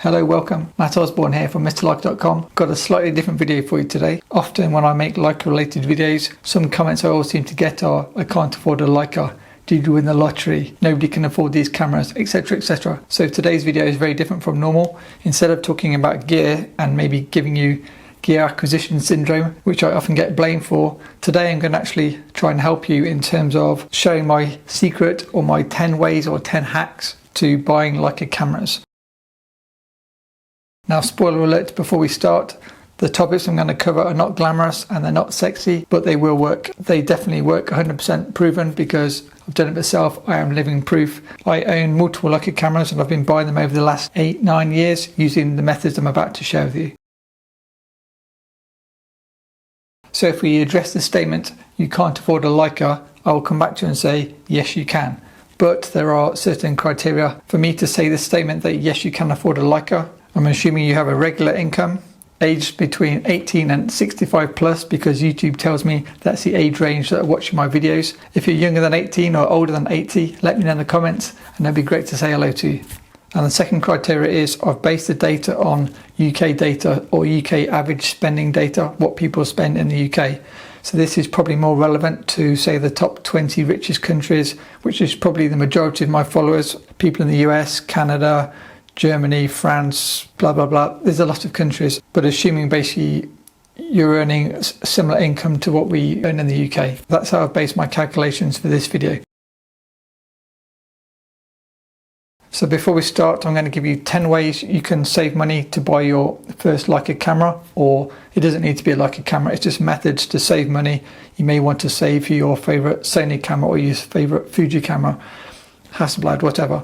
Hello, welcome. Matt Osborne here from MrLeica.com. Got a slightly different video for you today. Often when I make Leica related videos, some comments I always seem to get are, I can't afford a Leica. Did you win the lottery? Nobody can afford these cameras, etc, etc. So today's video is very different from normal. Instead of talking about gear and maybe giving you gear acquisition syndrome, which I often get blamed for, today I'm going to actually try and help you in terms of showing my secret or my 10 ways or 10 hacks to buying Leica cameras. Now, spoiler alert before we start, the topics I'm going to cover are not glamorous and they're not sexy, but they will work. They definitely work, 100% proven, because I've done it myself. I am living proof. I own multiple Leica cameras and I've been buying them over the last 8-9 years using the methods I'm about to share with you. So if we address the statement, you can't afford a Leica, I will come back to you and say, yes, you can. But there are certain criteria for me to say this statement that yes, you can afford a Leica. I'm assuming you have a regular income, aged between 18 and 65 plus, because YouTube tells me that's the age range that are watching my videos. If you're younger than 18 or older than 80, let me know in the comments and it'd be great to say hello to you. And the second criteria is I've based the data on UK data or UK average spending data, what people spend in the UK. So this is probably more relevant to, say, the top 20 richest countries, which is probably the majority of my followers, people in the US, Canada, Germany, France, blah, blah, blah. There's a lot of countries, but assuming basically you're earning a similar income to what we earn in the UK. That's how I've based my calculations for this video. So before we start, I'm going to give you 10 ways you can save money to buy your first Leica camera, or it doesn't need to be a Leica camera, it's just methods to save money. You may want to save for your favorite Sony camera or your favorite Fuji camera, Hasselblad, whatever.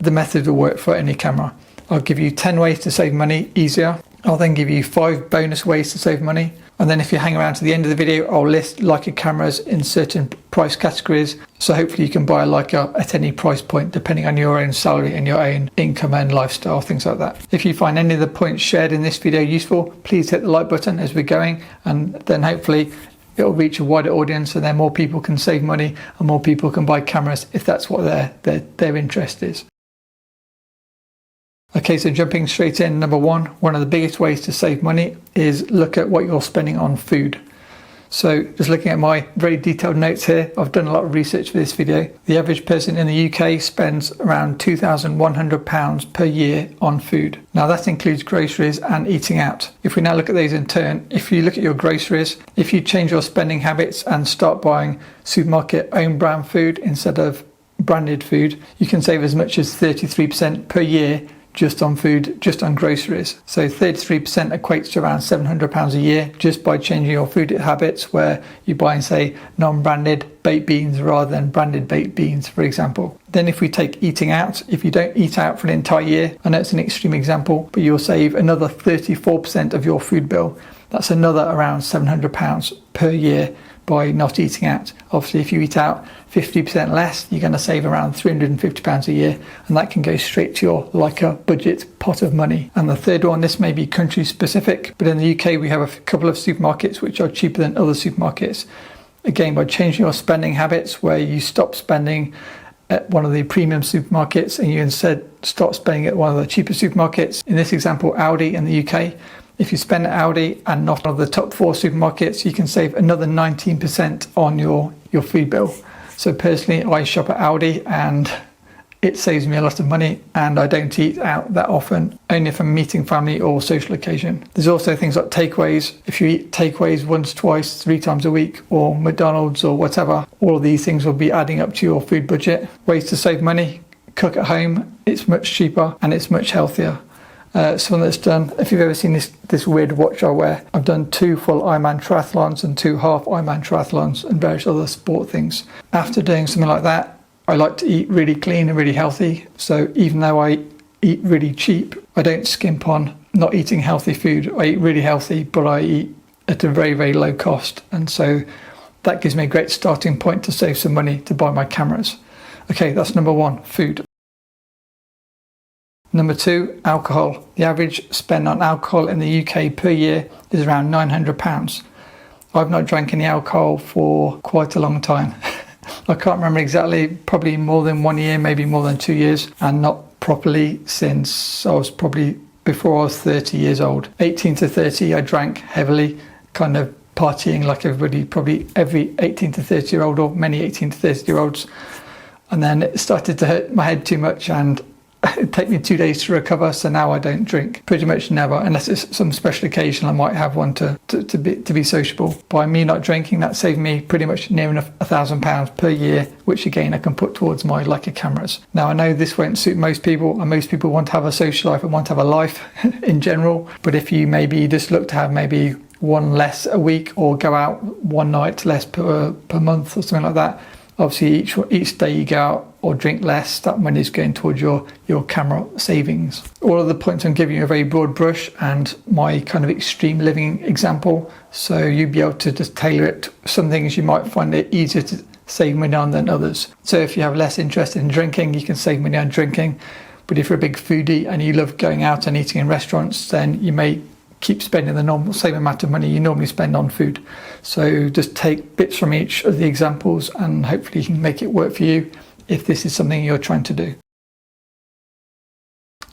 The method will work for any camera. I'll give you 10 ways to save money easier. I'll then give you 5 bonus ways to save money. And then if you hang around to the end of the video, I'll list Leica cameras in certain price categories. So hopefully you can buy a Leica at any price point, depending on your own salary and your own income and lifestyle, things like that. If you find any of the points shared in this video useful, please hit the like button as we're going. And then hopefully it'll reach a wider audience and then more people can save money and more people can buy cameras if that's what their interest is. Okay, so jumping straight in, number one of the biggest ways to save money is look at what you're spending on food. So just looking at my very detailed notes here, I've done a lot of research for this video. The average person in the UK spends around £2,100 per year on food. Now that includes groceries and eating out. If we now look at these in turn, if you look at your groceries, if you change your spending habits and start buying supermarket own brand food instead of branded food, you can save as much as 33% per year just on food, just on groceries. So 33% equates to around £700 a year just by changing your food habits, where you buy, say, non-branded baked beans rather than branded baked beans, for example. Then if we take eating out, if you don't eat out for an entire year, I know it's an extreme example, but you'll save another 34% of your food bill. That's another around £700 per year by not eating out. Obviously, if you eat out 50% less, you're going to save around £350 a year, and that can go straight to your Leica budget pot of money. And the third one, this may be country specific, but in the UK we have a couple of supermarkets which are cheaper than other supermarkets. Again, by changing your spending habits, where you stop spending at one of the premium supermarkets and you instead start spending at one of the cheaper supermarkets. In this example, Aldi in the UK. If you spend at Aldi and not one of the top 4 supermarkets, you can save another 19% on your food bill. So personally, I shop at Aldi and it saves me a lot of money, and I don't eat out that often, only if I'm meeting family or social occasion. There's also things like takeaways. If you eat takeaways once, twice, 3 times a week, or McDonald's or whatever, all of these things will be adding up to your food budget. Ways to save money: cook at home. It's much cheaper and it's much healthier. Something that's done, if you've ever seen this weird watch I wear, I've done 2 full Ironman triathlons and 2 half Ironman triathlons and various other sport things. After doing something like that, I like to eat really clean and really healthy. So even though I eat really cheap, I don't skimp on not eating healthy food. I eat really healthy, but I eat at a very, very low cost. And so that gives me a great starting point to save some money to buy my cameras. Okay, that's number 1, food. Number 2, alcohol. The average spend on alcohol in the UK per year is around £900. I've not drank any alcohol for quite a long time. I can't remember exactly, probably more than 1 year, maybe more than 2 years, and not properly since I was probably before I was 30 years old. 18 to 30, I drank heavily, kind of partying like everybody, probably every 18 to 30 year old or many 18 to 30 year olds. And then it started to hurt my head too much and it'd take me 2 days to recover. So now I don't drink, pretty much never, unless it's some special occasion. I might have one to be sociable. By me not drinking, that saved me pretty much near enough £1,000 per year, which again I can put towards my Leica cameras. Now I know this won't suit most people, and most people want to have a social life and want to have a life in general. But if you maybe just look to have maybe one less a week or go out one night less per month or something like that, obviously each day you go out or drink less, that money is going towards your camera savings. All of the points I'm giving you are very broad brush and my kind of extreme living example, so you'll be able to just tailor it. Some things you might find it easier to save money on than others. So if you have less interest in drinking, you can save money on drinking. But if you're a big foodie and you love going out and eating in restaurants, then you may keep spending the same amount of money you normally spend on food. So just take bits from each of the examples and hopefully you can make it work for you if this is something you're trying to do.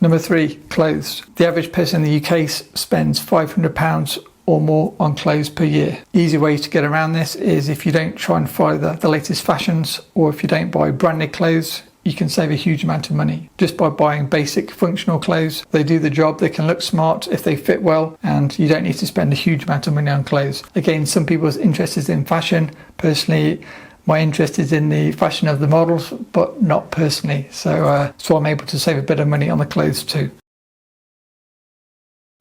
Number 3, clothes. The average person in the UK spends £500 or more on clothes per year. Easy way to get around this is if you don't try and follow the latest fashions, or if you don't buy branded clothes, you can save a huge amount of money just by buying basic functional clothes. They do the job, they can look smart if they fit well, and you don't need to spend a huge amount of money on clothes. Again, some people's interested in fashion. Personally, my interest is in the fashion of the models, but not personally. So I'm able to save a bit of money on the clothes too.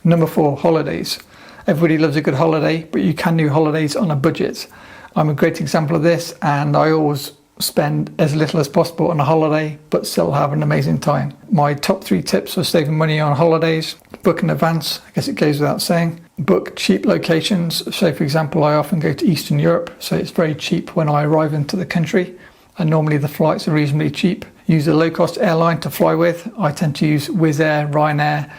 Number 4, holidays. Everybody loves a good holiday, but you can do holidays on a budget. I'm a great example of this, and I always spend as little as possible on a holiday but still have an amazing time. My top 3 tips for saving money on holidays: book in advance, I guess it goes without saying. Book cheap locations. So for example, I often go to Eastern Europe, so it's very cheap when I arrive into the country, and normally the flights are reasonably cheap. Use a low-cost airline to fly with. I tend to use Wizz Air, Ryanair,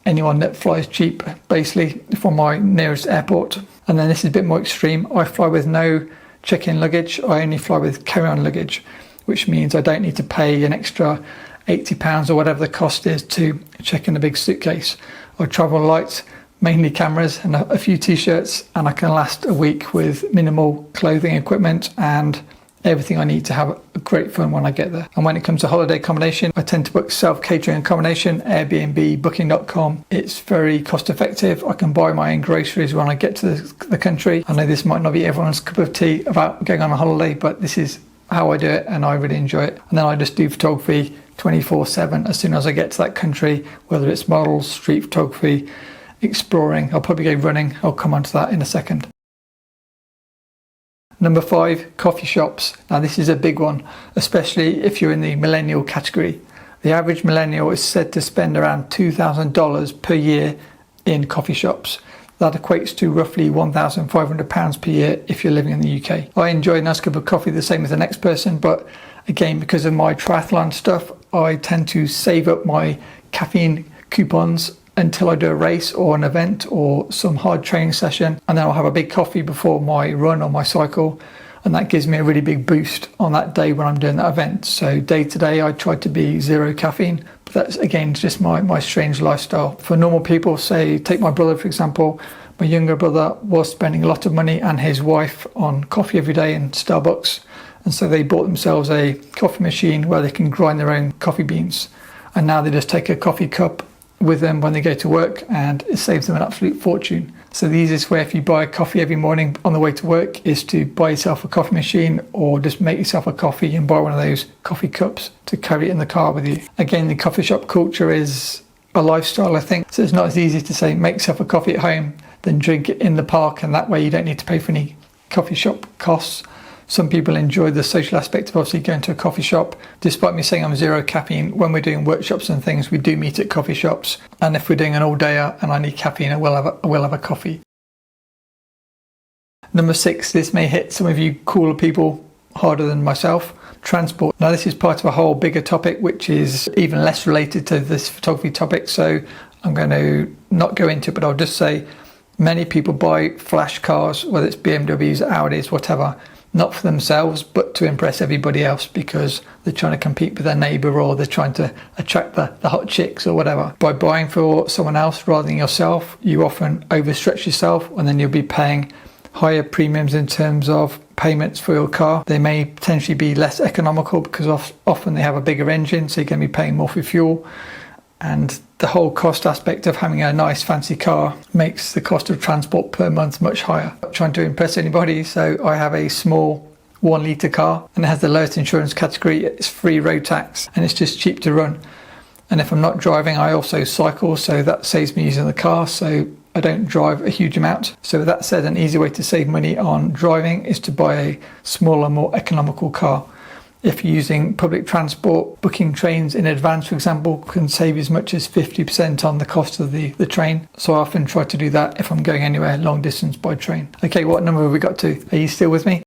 anyone that flies cheap basically from my nearest airport. And then this is a bit more extreme. I fly with no check-in luggage. I only fly with carry-on luggage, which means I don't need to pay an extra £80 or whatever the cost is to check in a big suitcase. I travel light, mainly cameras and a few t-shirts, and I can last a week with minimal clothing, equipment, and everything I need to have great fun when I get there. And when it comes to holiday accommodation, I tend to book self-catering accommodation, Airbnb, booking.com. It's very cost effective. I can buy my own groceries when I get to the country. I know this might not be everyone's cup of tea about going on a holiday, but this is how I do it and I really enjoy it. And then I just do photography 24/7 as soon as I get to that country, whether it's models, street photography, exploring. I'll probably go running. I'll come onto that in a second. Number 5, coffee shops. Now this is a big one, especially if you're in the millennial category. The average millennial is said to spend around $2,000 per year in coffee shops. That equates to roughly £1,500 per year if you're living in the UK. I enjoy a nice cup of coffee the same as the next person, but again, because of my triathlon stuff, I tend to save up my caffeine coupons until I do a race or an event or some hard training session, and then I'll have a big coffee before my run or my cycle, and that gives me a really big boost on that day when I'm doing that event. So day to day I try to be 0 caffeine, but that's again just my strange lifestyle. For normal people, say take my brother for example, my younger brother was spending a lot of money and his wife on coffee every day in Starbucks, and so they bought themselves a coffee machine where they can grind their own coffee beans, and now they just take a coffee cup with them when they go to work, and it saves them an absolute fortune. So the easiest way if you buy coffee every morning on the way to work is to buy yourself a coffee machine, or just make yourself a coffee and buy one of those coffee cups to carry it in the car with you. Again, the coffee shop culture is a lifestyle, I think, so it's not as easy to say make yourself a coffee at home than drink it in the park, and that way you don't need to pay for any coffee shop costs. Some people enjoy the social aspect of obviously going to a coffee shop. Despite me saying I'm 0 caffeine, when we're doing workshops and things, we do meet at coffee shops. And if we're doing an all-dayer and I need caffeine, I will have a coffee. Number 6, this may hit some of you cooler people harder than myself. Transport. Now this is part of a whole bigger topic, which is even less related to this photography topic. So I'm going to not go into it, but I'll just say many people buy flash cars, whether it's BMWs, Audis, whatever. not for themselves, but to impress everybody else because they're trying to compete with their neighbor or they're trying to attract the hot chicks or whatever. By buying for someone else rather than yourself, you often overstretch yourself, and then you'll be paying higher premiums in terms of payments for your car. They may potentially be less economical because often they have a bigger engine, so you're going to be paying more for fuel. And the whole cost aspect of having a nice fancy car makes the cost of transport per month much higher. I'm not trying to impress anybody, so I have a small 1 litre car and it has the lowest insurance category. It's free road tax and it's just cheap to run. And if I'm not driving, I also cycle, so that saves me using the car, so I don't drive a huge amount. So with that said, an easy way to save money on driving is to buy a smaller, more economical car. If you're using public transport, booking trains in advance, for example, can save as much as 50% on the cost of the train. So I often try to do that if I'm going anywhere long distance by train. Okay, what number have we got to? Are you still with me?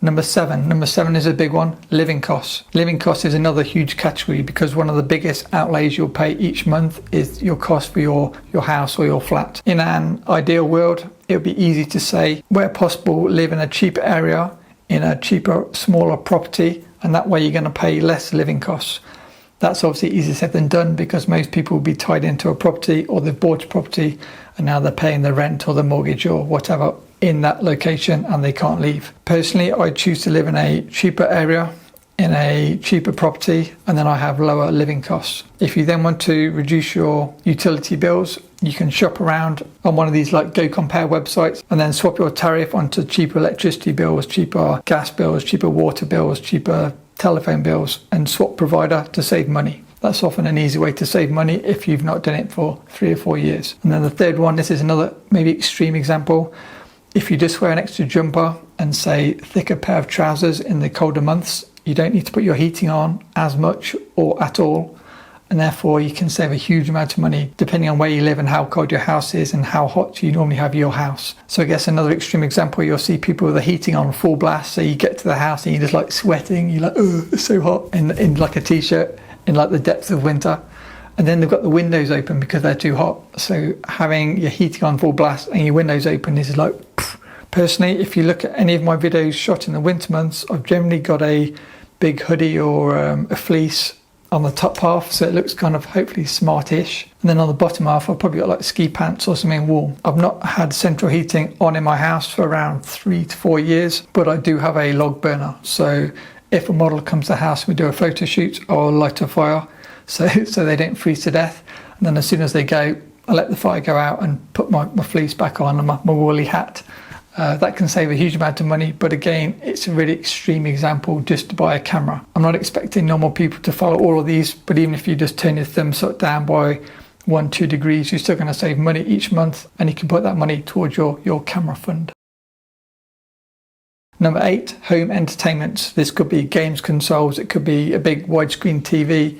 Number seven. Number 7 is a big one, living costs. Living costs is another huge category because one of the biggest outlays you'll pay each month is your cost for your house or your flat. In an ideal world, it would be easy to say, where possible, live in a cheaper area, in a cheaper, smaller property, and that way you're going to pay less living costs. That's obviously easier said than done because most people will be tied into a property or they've bought a property and now they're paying the rent or the mortgage or whatever in that location and they can't leave. Personally, I choose to live in a cheaper area, in a cheaper property, and then I have lower living costs. If you then want to reduce your utility bills, you can shop around on one of these like Go Compare websites and then swap your tariff onto cheaper electricity bills, cheaper gas bills, cheaper water bills, cheaper telephone bills, and swap provider to save money. That's often an easy way to save money if you've not done it for 3 or 4 years. And then the third one, this is another maybe extreme example. If you just wear an extra jumper and say thicker pair of trousers in the colder months, you don't need to put your heating on as much or at all, and therefore you can save a huge amount of money depending on where you live and how cold your house is and how hot you normally have your house. So I guess another extreme example, you'll see people with the heating on full blast, so you get to the house and you're just like sweating, you're like, oh, it's so hot, in like a t-shirt in like the depths of winter. And then they've got the windows open because they're too hot. So having your heating on full blast and your windows open is like, pff. Personally, if you look at any of my videos shot in the winter months, I've generally got a big hoodie or a fleece on the top half, so it looks kind of hopefully smartish. And then on the bottom half, I've probably got like ski pants or something warm. I've not had central heating on in my house for around 3 to 4 years, but I do have a log burner. So if a model comes to the house and we do a photo shoot, I'll light a fire so they don't freeze to death. And then as soon as they go, I let the fire go out and put my fleece back on and my woolly hat. That can save a huge amount of money, but again, it's a really extreme example just to buy a camera. I'm not expecting normal people to follow all of these, but even if you just turn your thumb sort down by 1-2 degrees, you're still going to save money each month, and you can put that money towards your camera fund. Number 8, home entertainment. This could be games consoles, it could be a big widescreen TV,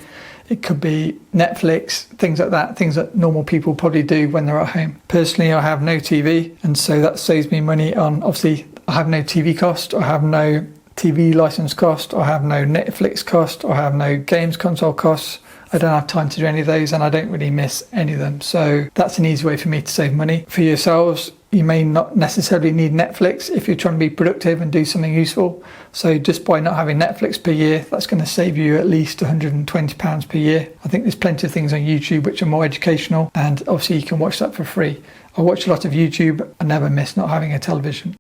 it could be Netflix, things like that, things that normal people probably do when they're at home. Personally, I have no TV, and so that saves me money on, obviously, I have no TV cost, I have no TV license cost, I have no Netflix cost, I have no games console costs. I don't have time to do any of those and I don't really miss any of them. So that's an easy way for me to save money. For yourselves, you may not necessarily need Netflix if you're trying to be productive and do something useful. So just by not having Netflix per year, that's going to save you at least £120 per year. I think there's plenty of things on YouTube which are more educational, and obviously you can watch that for free. I watch a lot of YouTube. I never miss not having a television.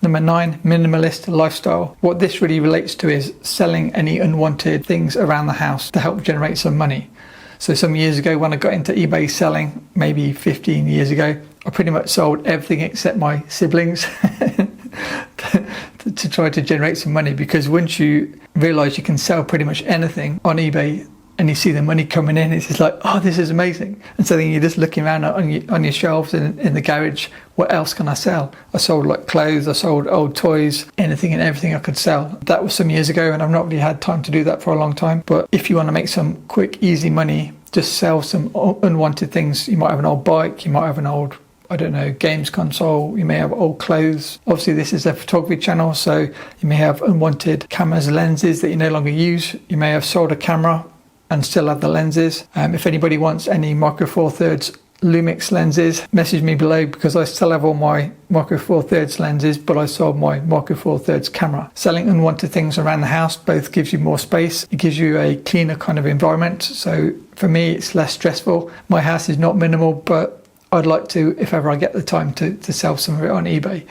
Number 9, minimalist lifestyle. What this really relates to is selling any unwanted things around the house to help generate some money. So some years ago when I got into eBay selling, maybe 15 years ago, I pretty much sold everything except my siblings to try to generate some money, because once you realise you can sell pretty much anything on eBay and you see the money coming in, it's just like, oh, this is amazing. And so then you're just looking around on your shelves in the garage, what else can I sell? I sold like clothes, I sold old toys, anything and everything I could sell. That was some years ago and I've not really had time to do that for a long time. But if you want to make some quick, easy money, just sell some unwanted things. You might have an old bike, you might have an old, I don't know, games console, you may have old clothes. Obviously this is a photography channel, so you may have unwanted cameras, lenses that you no longer use. You may have sold a camera and still have the lenses. If anybody wants any Micro Four Thirds Lumix lenses, message me below, because I still have all my Micro Four Thirds lenses, but I sold my Micro Four Thirds camera. Selling unwanted things around the house both gives you more space, it gives you a cleaner kind of environment. So for me, it's less stressful. My house is not minimal, but I'd like to, if ever I get the time, to sell some of it on eBay.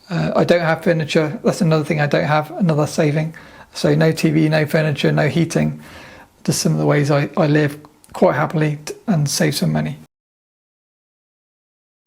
I don't have furniture. That's another thing I don't have, another saving. So no TV, no furniture, no heating. Just some of the ways I live quite happily and save some money.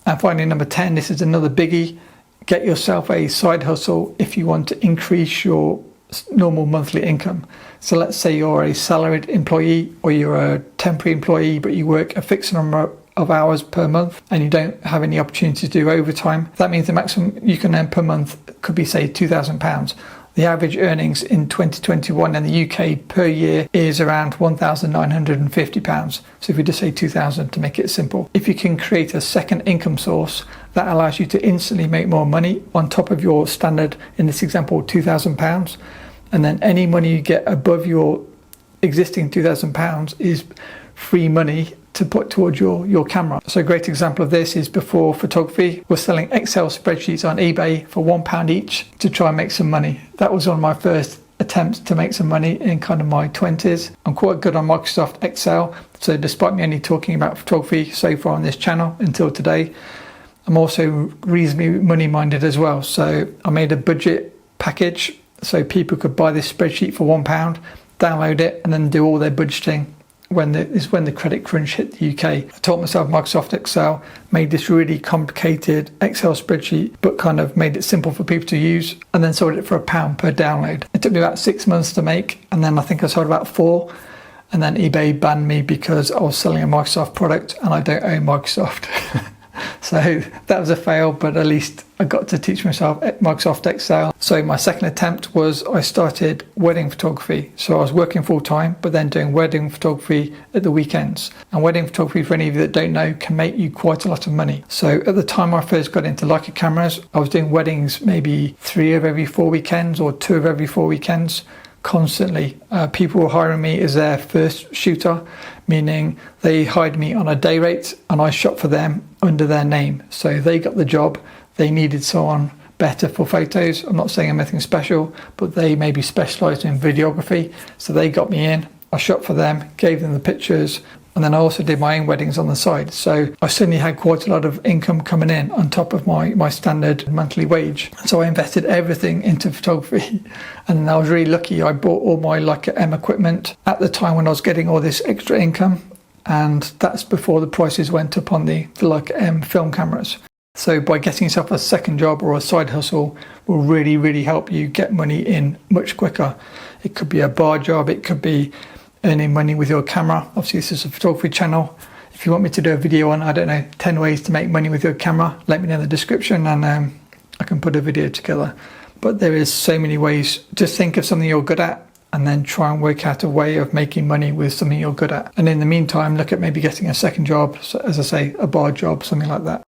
And finally, number 10, this is another biggie. Get yourself a side hustle if you want to increase your normal monthly income. So let's say you're a salaried employee or you're a temporary employee, but you work a fixed number of hours per month and you don't have any opportunity to do overtime. That means the maximum you can earn per month could be, say, £2,000. The average earnings in 2021 in the UK per year is around £1,950. So if we just say 2,000 to make it simple. If you can create a second income source, that allows you to instantly make more money on top of your standard, in this example, £2,000. And then any money you get above your existing £2,000 is free money to put towards your camera. So a great example of this is before photography, we're selling Excel spreadsheets on eBay for £1 each to try and make some money. That was one of my first attempts to make some money in kind of my 20s. I'm quite good on Microsoft Excel, so despite me only talking about photography so far on this channel until today, I'm also reasonably money minded as well. So I made a budget package so people could buy this spreadsheet for £1, download it, and then do all their budgeting when the credit crunch hit the UK. I taught myself Microsoft Excel, made this really complicated Excel spreadsheet, but kind of made it simple for people to use, and then sold it for £1 per download. It took me about 6 months to make, and then I think I sold about 4, and then eBay banned me because I was selling a Microsoft product and I don't own Microsoft. So that was a fail, but at least I got to teach myself Microsoft Excel. So my second attempt was I started wedding photography. So I was working full time, but then doing wedding photography at the weekends. And wedding photography, for any of you that don't know, can make you quite a lot of money. So at the time I first got into Leica Cameras, I was doing weddings maybe 3 of every 4 weekends or 2 of every 4 weekends. Constantly. People were hiring me as their first shooter, meaning they hired me on a day rate and I shot for them under their name. So they got the job. They needed someone better for photos. I'm not saying anything special, but they maybe specialised in videography. So they got me in. I shot for them, gave them the pictures, and then I also did my own weddings on the side. So I suddenly had quite a lot of income coming in on top of my standard monthly wage. So I invested everything into photography. And I was really lucky. I bought all my Leica M equipment at the time when I was getting all this extra income. And that's before the prices went up on the Leica M film cameras. So by getting yourself a second job or a side hustle will really, really help you get money in much quicker. It could be a bar job. It could be earning money with your camera. Obviously this is a photography channel. If you want me to do a video on, I don't know, 10 ways to make money with your camera, let me know in the description and I can put a video together. But there is so many ways. Just think of something you're good at and then try and work out a way of making money with something you're good at. And in the meantime, look at maybe getting a second job, so as I say, a bar job, something like that.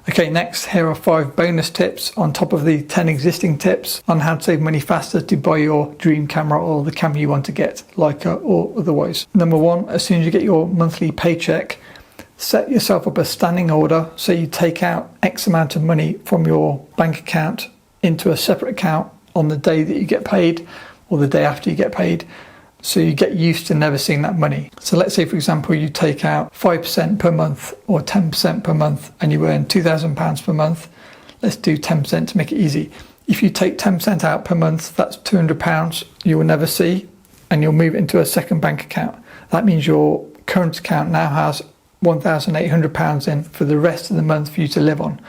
Okay, next, here are 5 bonus tips on top of the 10 existing tips on how to save money faster to buy your dream camera or the camera you want to get, Leica or otherwise. Number 1, as soon as you get your monthly paycheck, set yourself up a standing order so you take out X amount of money from your bank account into a separate account on the day that you get paid or the day after you get paid. So you get used to never seeing that money. So let's say, for example, you take out 5% per month or 10% per month and you earn £2,000 per month. Let's do 10% to make it easy. If you take 10% out per month, that's £200 you will never see, and you'll move it into a second bank account. That means your current account now has £1,800 in for the rest of the month for you to live on.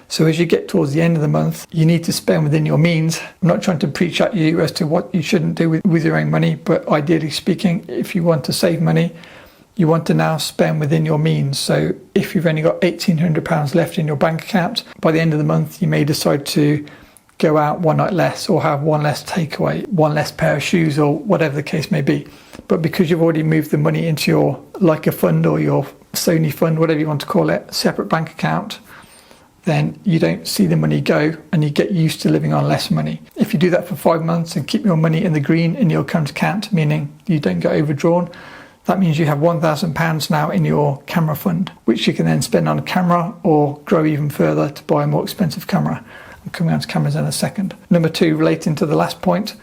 So as you get towards the end of the month, you need to spend within your means. I'm not trying to preach at you as to what you shouldn't do with your own money, but ideally speaking, if you want to save money, you want to now spend within your means. So if you've only got £1,800 left in your bank account, by the end of the month, you may decide to go out one night less or have one less takeaway, one less pair of shoes or whatever the case may be. But because you've already moved the money into your Leica fund or your Sony fund, whatever you want to call it, separate bank account, then you don't see the money go and you get used to living on less money. If you do that for 5 months and keep your money in the green in your current account, meaning you don't get overdrawn, That means you have £1,000 now in your camera fund, which you can then spend on a camera or grow even further to buy a more expensive camera. I'm coming on to cameras in a second. Number 2, relating to the last point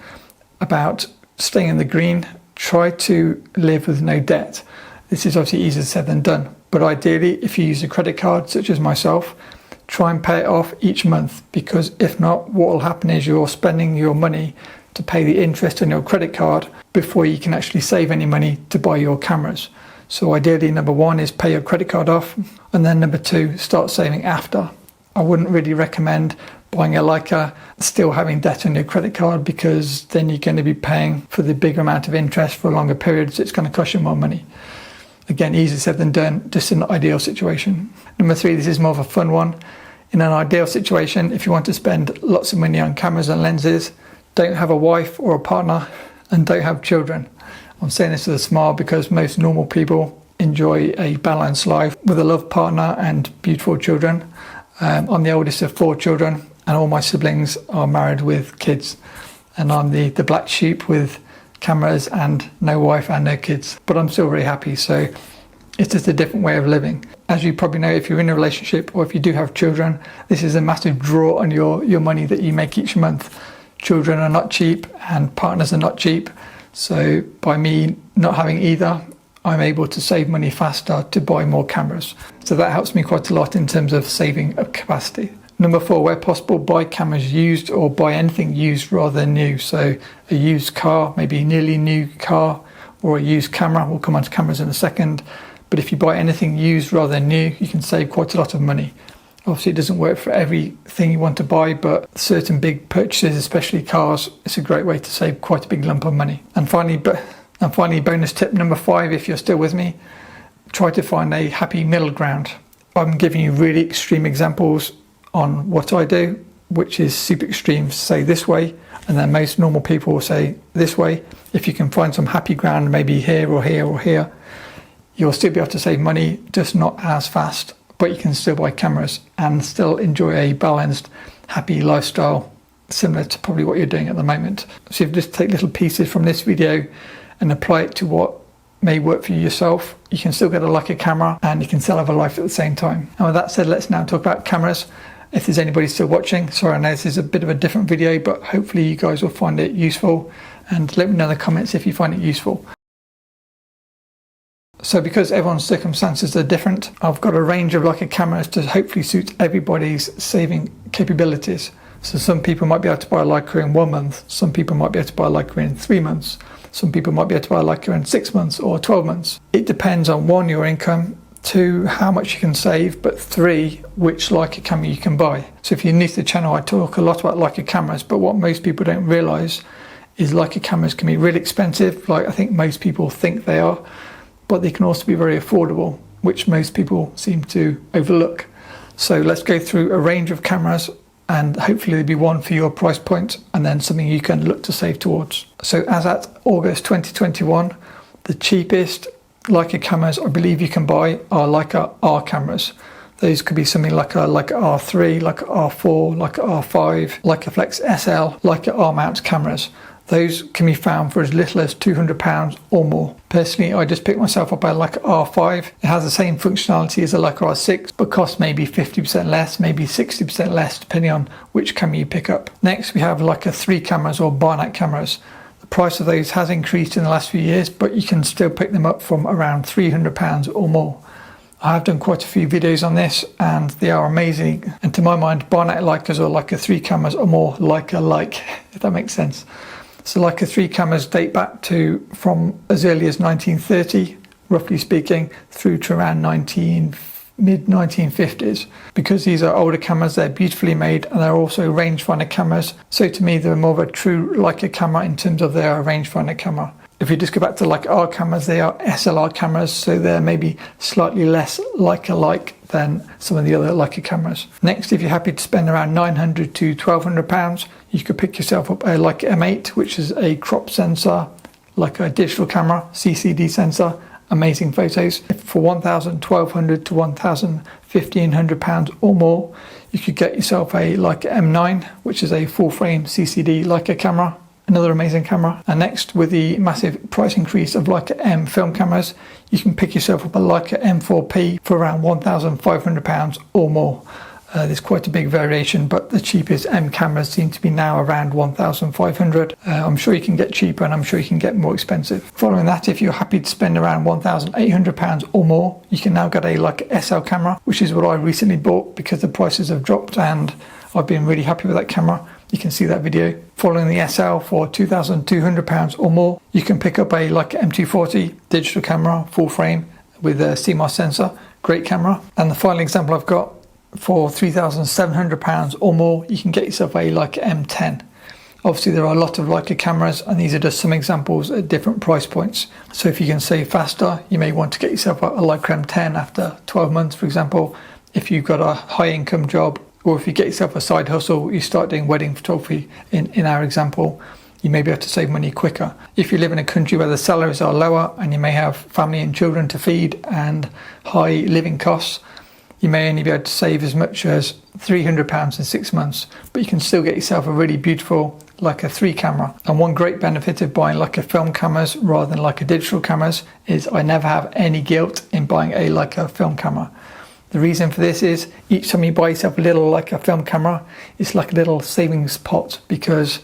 about staying in the green, try to live with no debt. This is obviously easier said than done, but ideally, if you use a credit card such as myself, try and pay it off each month, because if not, what will happen is you're spending your money to pay the interest on your credit card before you can actually save any money to buy your cameras. So ideally, number 1 is pay your credit card off, and then number 2, start saving after. I wouldn't really recommend buying a Leica still having debt on your credit card, because then you're going to be paying for the bigger amount of interest for a longer period, so it's going to cost you more money. Again, easier said than done, just in an ideal situation. Number 3, this is more of a fun one. In an ideal situation, if you want to spend lots of money on cameras and lenses, don't have a wife or a partner, and don't have children. I'm saying this with a smile because most normal people enjoy a balanced life with a loved partner and beautiful children. I'm the oldest of 4 children, and all my siblings are married with kids. And I'm the black sheep with cameras and no wife and no kids. But I'm still very happy, so it's just a different way of living. As you probably know, if you're in a relationship or if you do have children, this is a massive draw on your money that you make each month. Children are not cheap and partners are not cheap. So by me not having either, I'm able to save money faster to buy more cameras. So that helps me quite a lot in terms of saving of capacity. Number 4, where possible, buy cameras used or buy anything used rather than new. So a used car, maybe a nearly new car, or a used camera. We'll come on to cameras in a second. But if you buy anything used rather than new, you can save quite a lot of money. Obviously, it doesn't work for everything you want to buy, but certain big purchases, especially cars, it's a great way to save quite a big lump of money. And finally, bonus tip number 5, if you're still with me, try to find a happy middle ground. I'm giving you really extreme examples on what I do, which is super extreme, say this way, and then most normal people will say this way. If you can find some happy ground, maybe here or here or here, you'll still be able to save money, just not as fast, but you can still buy cameras and still enjoy a balanced, happy lifestyle, similar to probably what you're doing at the moment. So if you just take little pieces from this video and apply it to what may work for you yourself, you can still get a Leica camera and you can still have a life at the same time. And with that said, let's now talk about cameras. If there's anybody still watching, sorry, I know this is a bit of a different video, but hopefully you guys will find it useful, and let me know in the comments if you find it useful. So because everyone's circumstances are different, I've got a range of Leica cameras to hopefully suit everybody's saving capabilities. So some people might be able to buy a Leica in 1 month, some people might be able to buy a Leica in 3 months, some people might be able to buy a Leica in 6 months or 12 months. It depends on 1, your income, 2, how much you can save, but 3, which Leica camera you can buy. So if you're new to the channel, I talk a lot about Leica cameras, but what most people don't realise is Leica cameras can be really expensive, like I think most people think they are, but they can also be very affordable, which most people seem to overlook. So let's go through a range of cameras, and hopefully there'll be one for your price point and then something you can look to save towards. So as at August 2021, the cheapest Leica cameras I believe you can buy are Leica R cameras. Those could be something like a Leica R3, Leica R4, Leica R5, Leica Flex SL, Leica R mount cameras. Those can be found for as little as £200 or more. Personally, I just picked myself up a Leica R5. It has the same functionality as a Leica R6, but costs maybe 50% less, maybe 60% less, depending on which camera you pick up. Next, we have Leica 3 cameras or Barnett cameras. The price of those has increased in the last few years, but you can still pick them up from around £300 or more. I have done quite a few videos on this and they are amazing. And to my mind, Barnett Leicas or Leica 3 cameras are more Leica-like, if that makes sense. So Leica 3 cameras date back to from as early as 1930, roughly speaking, through to around mid-1950s. Because these are older cameras, they're beautifully made and they're also rangefinder cameras. So to me, they're more of a true Leica camera in terms of their rangefinder camera. If you just go back to Leica R cameras, they are SLR cameras, so they're maybe slightly less Leica-like than some of the other Leica cameras. Next, if you're happy to spend around £900 to £1,200, you could pick yourself up a Leica M8, which is a crop sensor, like a digital camera, CCD sensor, amazing photos. For £1,000, £1,200 to £1,500 or more, you could get yourself a Leica M9, which is a full frame CCD Leica camera. another amazing camera. And next, with the massive price increase of Leica M film cameras, you can pick yourself up a Leica M4P for around £1,500 or more. There's quite a big variation, but the cheapest M cameras seem to be now around 1,500. I'm sure you can get cheaper, and I'm sure you can get more expensive. Following that, if you're happy to spend around £1,800 or more, you can now get a Leica SL camera, which is what I recently bought because the prices have dropped and I've been really happy with that camera. You can see that video. Following the SL for £2,200 or more, you can pick up a Leica M240 digital camera, full frame with a CMOS sensor. Great camera. And the final example I've got, for £3,700 or more, you can get yourself a Leica M10. Obviously there are a lot of Leica cameras, and these are just some examples at different price points. So if you can save faster, you may want to get yourself a Leica M10 after 12 months, for example, if you've got a high income job, or if you get yourself a side hustle, you start doing wedding photography in our example, you may be able to save money quicker. If you live in a country where the salaries are lower and you may have family and children to feed and high living costs, you may only be able to save as much as £300 in 6 months, but you can still get yourself a really beautiful Leica 3 camera. And one great benefit of buying Leica film cameras rather than Leica digital cameras is I never have any guilt in buying a Leica film camera. The reason for this is each time you buy yourself a little Leica film camera, it's like a little savings pot, because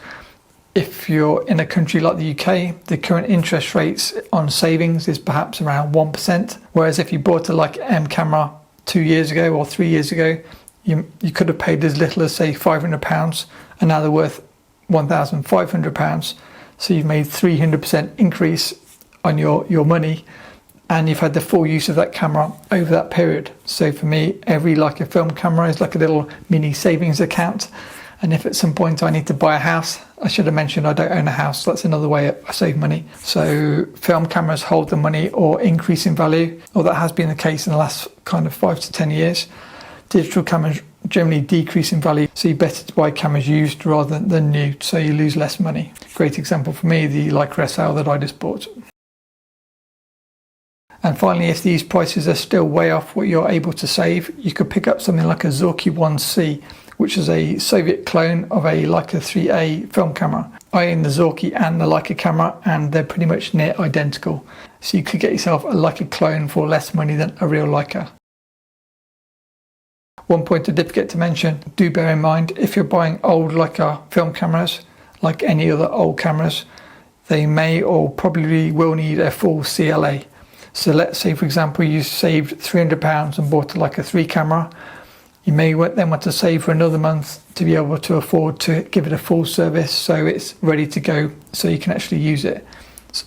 if you're in a country like the UK, the current interest rates on savings is perhaps around 1%, whereas if you bought a Leica M camera 2 years ago or 3 years ago, you could have paid as little as say £500, and now they're worth £1,500. So you've made 300% increase on your money, and you've had the full use of that camera over that period. So for me, every Leica film camera is like a little mini savings account. And if at some point I need to buy a house, I should have mentioned I don't own a house. That's another way I save money. So film cameras hold the money or increase in value, or that has been the case in the last kind of 5 to 10 years. Digital cameras generally decrease in value, so you're better to buy cameras used rather than new, so you lose less money. Great example for me, the Leica SL that I just bought. And finally, if these prices are still way off what you're able to save, you could pick up something like a Zorki 1C, which is a Soviet clone of a Leica 3A film camera. I own the Zorki and the Leica camera, and they're pretty much near identical. So you could get yourself a Leica clone for less money than a real Leica. One point I did forget to mention, do bear in mind, if you're buying old Leica film cameras, like any other old cameras, they may or probably will need a full CLA. So let's say, for example, you saved £300 and bought a Leica 3 camera. You may then want to save for another month to be able to afford to give it a full service, so it's ready to go, so you can actually use it.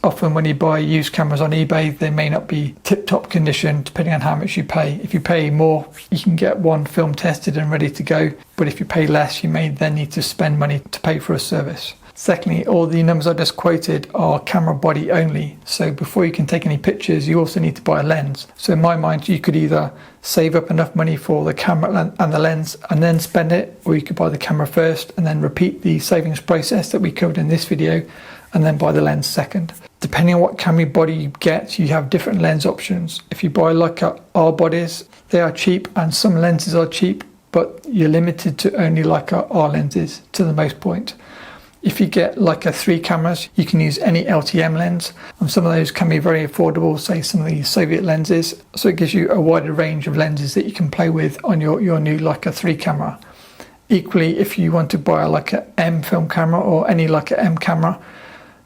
Often when you buy used cameras on eBay, they may not be tip-top condition depending on how much you pay. If you pay more, you can get one film tested and ready to go, but if you pay less, you may then need to spend money to pay for a service. Secondly, all the numbers I just quoted are camera body only, so before you can take any pictures, you also need to buy a lens. So in my mind, you could either save up enough money for the camera and the lens and then spend it, or you could buy the camera first and then repeat the savings process that we covered in this video and then buy the lens second. Depending on what camera body you get, you have different lens options. If you buy Leica R bodies, they are cheap, and some lenses are cheap, but you're limited to only Leica R lenses to the most point. If you get Leica 3 cameras, you can use any LTM lens, and some of those can be very affordable, say some of the Soviet lenses, so it gives you a wider range of lenses that you can play with on your new Leica 3 camera. Equally, if you want to buy a Leica M film camera or any Leica M camera,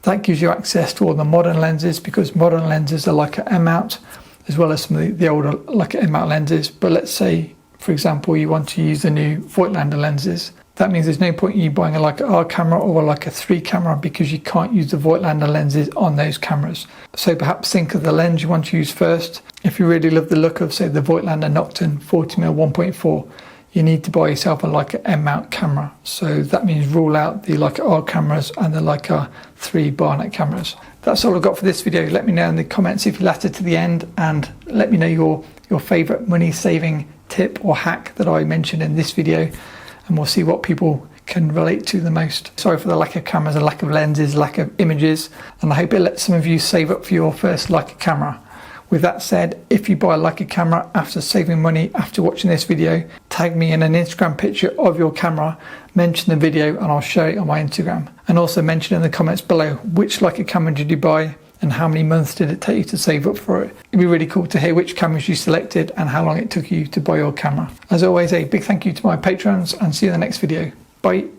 that gives you access to all the modern lenses, because modern lenses are Leica M mount, as well as some of the older Leica M mount lenses. But let's say, for example, you want to use the new Voigtlander lenses. That means there's no point in you buying a Leica R camera or a Leica 3 camera, because you can't use the Voigtlander lenses on those cameras. So perhaps think of the lens you want to use first. If you really love the look of, say, the Voigtlander Nocturne 40mm 1.4, you need to buy yourself a Leica M mount camera. So that means rule out the Leica R cameras and the Leica 3 Barnett cameras. That's all I've got for this video. Let me know in the comments if you lasted to the end, and let me know your favourite money saving tip or hack that I mentioned in this video, and we'll see what people can relate to the most. Sorry for the lack of cameras, a lack of lenses, lack of images, and I hope it lets some of you save up for your first Leica camera, With that said, if you buy a Leica camera after saving money after watching this video, tag me in an Instagram picture of your camera, mention the video and I'll share it on my Instagram. And also mention in the comments below which Leica camera did you buy and how many months did it take you to save up for it. It'd be really cool to hear which cameras you selected and how long it took you to buy your camera. As always, a big thank you to my patrons and see you in the next video. Bye.